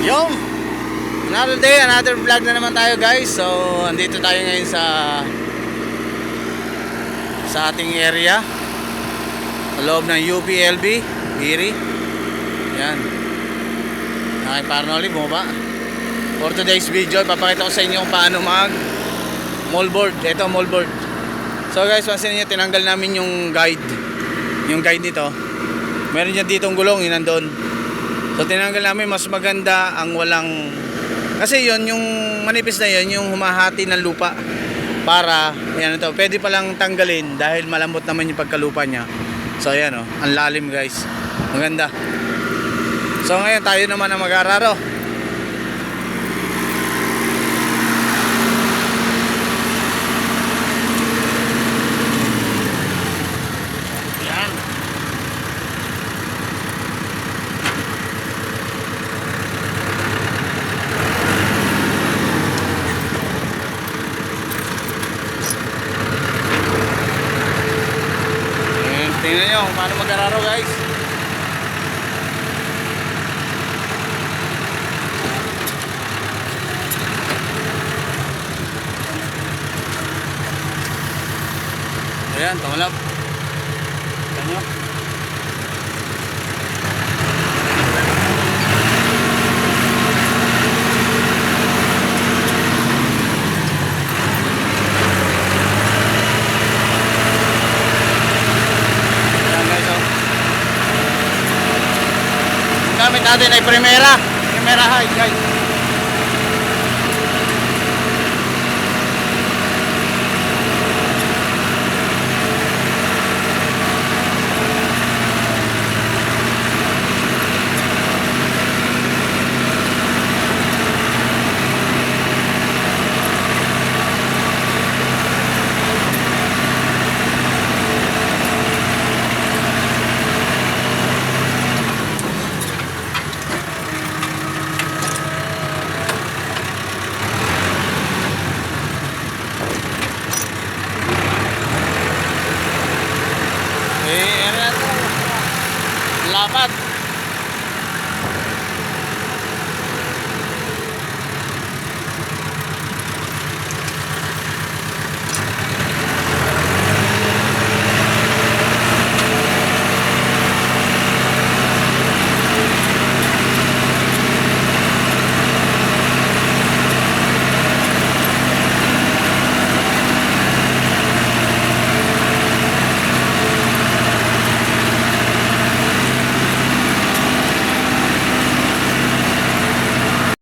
Yung another day, another vlog na naman tayo guys. So andito tayo ngayon sa ating area, sa loob ng UPLB Giri. Yan, okay, Parnoli bumaba. For today's video, papakita ko sa inyo kung paano mag moldboard. Ito moldboard. So guys, pansin niyo, tinanggal namin yung guide nito. Meron dyan ditong gulong, yun nandun. So tinanggal namin, mas maganda ang walang, kasi yon yung manipis na yon, yung humahati ng lupa. Para yan ito, pwede palang tanggalin dahil malambot naman yung pagkalupa niya. So ayan oh, ang lalim guys, maganda. So ngayon tayo naman ang mag-araro. Tingnan nyo kung paano mag-araro guys. Ayan, tumulap. Tingnan nyo. Gamit natin ay Primera high guys.